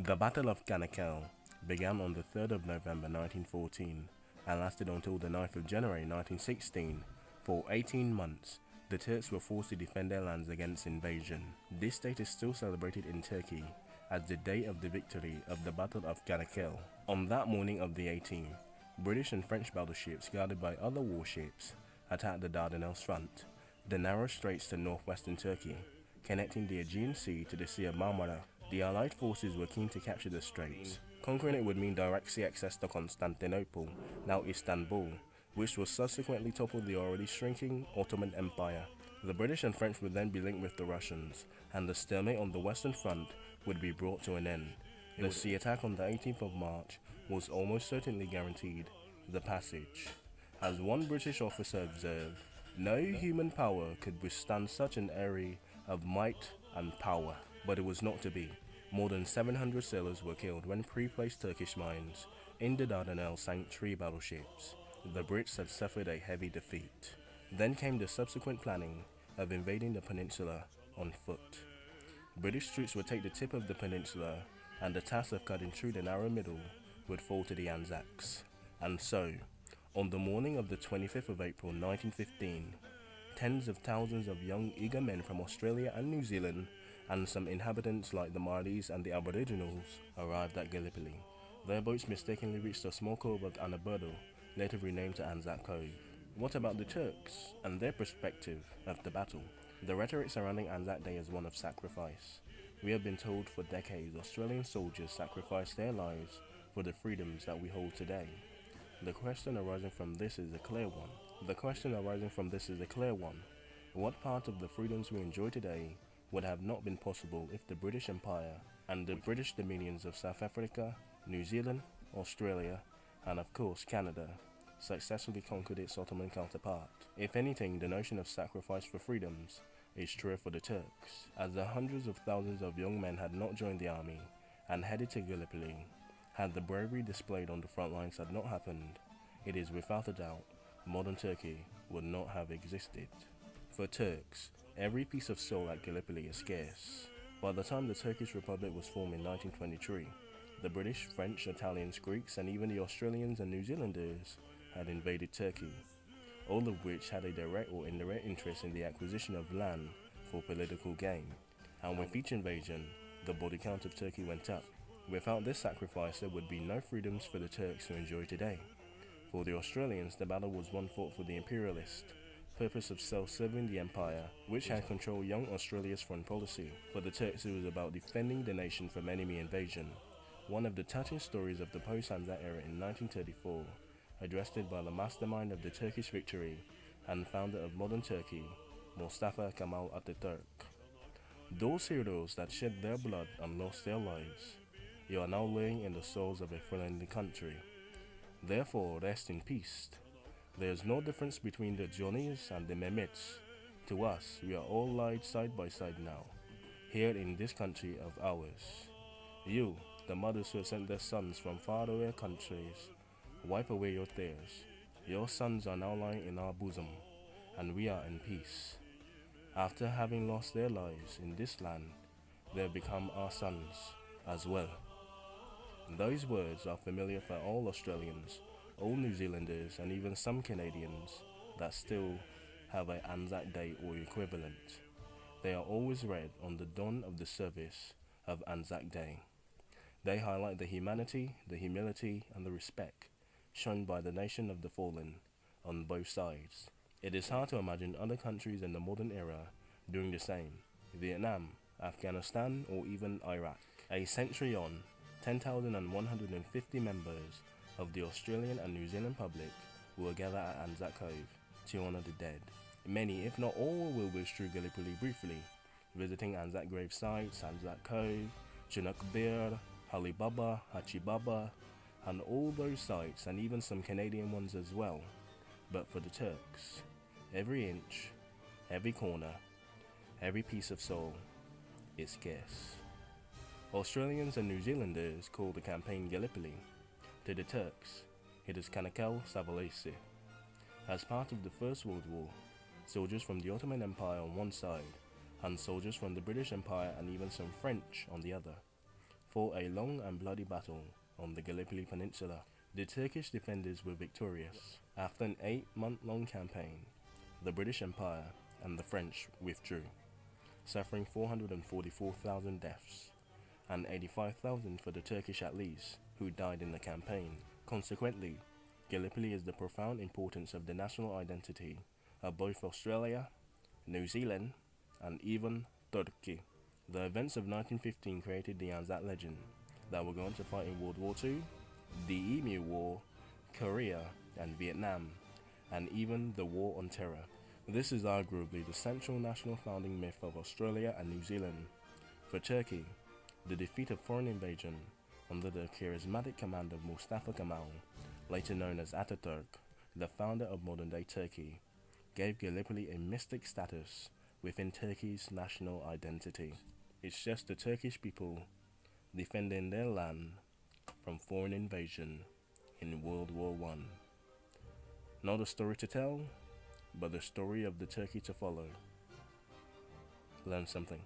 The Battle of Gallipoli began on the 3rd of November 1914 and lasted until the 9th of January 1916. For 18 months, the Turks were forced to defend their lands against invasion. This date is still celebrated in Turkey as the day of the victory of the Battle of Gallipoli. On that morning of the 18th, British and French battleships guarded by other warships attacked the Dardanelles front, the narrow straits to northwestern Turkey, connecting the Aegean Sea to the Sea of Marmara. The Allied forces were keen to capture the straits. Conquering it would mean direct sea access to Constantinople, now Istanbul, which would subsequently topple the already shrinking Ottoman Empire. The British and French would then be linked with the Russians, and the stalemate on the Western Front would be brought to an end. The sea attack on the 18th of March was almost certainly guaranteed the passage. As one British officer observed, no human power could withstand such an array of might and power. But it was not to be. More than 700 sailors were killed when pre-placed Turkish mines in the Dardanelles sank 3 battleships. The Brits had suffered a heavy defeat. Then came the subsequent planning of invading the peninsula on foot. British troops would take the tip of the peninsula, and the task of cutting through the narrow middle would fall to the Anzacs. And so, on the morning of the 25th of April 1915, tens of thousands of young eager men from Australia and New Zealand and some inhabitants like the Māoris and the Aboriginals arrived at Gallipoli. Their boats mistakenly reached a small cove of Anaberdo, later renamed to Anzac Cove. What about the Turks and their perspective of the battle? The rhetoric surrounding Anzac Day is one of sacrifice. We have been told for decades Australian soldiers sacrificed their lives for the freedoms that we hold today. The question arising from this is a clear one. What part of the freedoms we enjoy today would have not been possible if the British Empire and the British dominions of South Africa, New Zealand, Australia, and of course Canada successfully conquered its Ottoman counterpart? If anything, the notion of sacrifice for freedoms is true for the Turks, as the hundreds of thousands of young men had not joined the army and headed to Gallipoli. Had the bravery displayed on the front lines had not happened, it is without a doubt modern Turkey would not have existed. For Turks, every piece of soil at Gallipoli is scarce. By the time the Turkish Republic was formed in 1923, the British, French, Italians, Greeks, and even the Australians and New Zealanders had invaded Turkey, all of which had a direct or indirect interest in the acquisition of land for political gain. And with each invasion, the body count of Turkey went up. Without this sacrifice, there would be no freedoms for the Turks to enjoy today. For the Australians, the battle was one fought for the imperialist purpose of self-serving the empire, which had controlled young Australia's foreign policy. For the Turks, it was about defending the nation from enemy invasion. One of the touching stories of the post-Anzac era in 1934, addressed it by the mastermind of the Turkish victory and founder of modern Turkey, Mustafa Kemal Atatürk. Those heroes that shed their blood and lost their lives, you are now laying in the souls of a friendly country. Therefore, rest in peace. There is no difference between the Johnnies and the Mehmets. To us, we are all laid side by side now, here in this country of ours. You, the mothers who sent their sons from faraway countries, wipe away your tears. Your sons are now lying in our bosom, and we are in peace. After having lost their lives in this land, they have become our sons as well. Those words are familiar for all Australians, all New Zealanders, and even some Canadians that still have an Anzac Day or equivalent. They are always read on the dawn of the service of Anzac Day. They highlight the humanity, the humility, and the respect shown by the nation of the fallen on both sides. It is hard to imagine other countries in the modern era doing the same. Vietnam, Afghanistan, or even Iraq. A century on, 10,150 members of the Australian and New Zealand public will gather at Anzac Cove to honour the dead. Many, if not all, will wish through Gallipoli briefly, visiting Anzac grave sites, Anzac Cove, Chinook Beer, Halibaba, Hachibaba, and all those sites, and even some Canadian ones as well. But for the Turks, every inch, every corner, every piece of soil is scarce. Australians and New Zealanders call the campaign Gallipoli. To the Turks, it is Kanakel Savalesi. As part of the First World War, soldiers from the Ottoman Empire on one side, and soldiers from the British Empire and even some French on the other, fought a long and bloody battle on the Gallipoli Peninsula. The Turkish defenders were victorious. After an 8-month-long campaign, the British Empire and the French withdrew, suffering 444,000 deaths and 85,000 for the Turkish at least, who died in the campaign. Consequently, Gallipoli is the profound importance of the national identity of both Australia, New Zealand, and even Turkey. The events of 1915 created the Anzac legend that we're going to fight in World War II, the Emu War, Korea, and Vietnam, and even the War on Terror. This is arguably the central national founding myth of Australia and New Zealand. For Turkey, the defeat of foreign invasion under the charismatic command of Mustafa Kemal, later known as Ataturk, the founder of modern-day Turkey, gave Gallipoli a mystic status within Turkey's national identity. It's just the Turkish people defending their land from foreign invasion in World War I. Not a story to tell, but the story of the Turkey to follow. Learn something.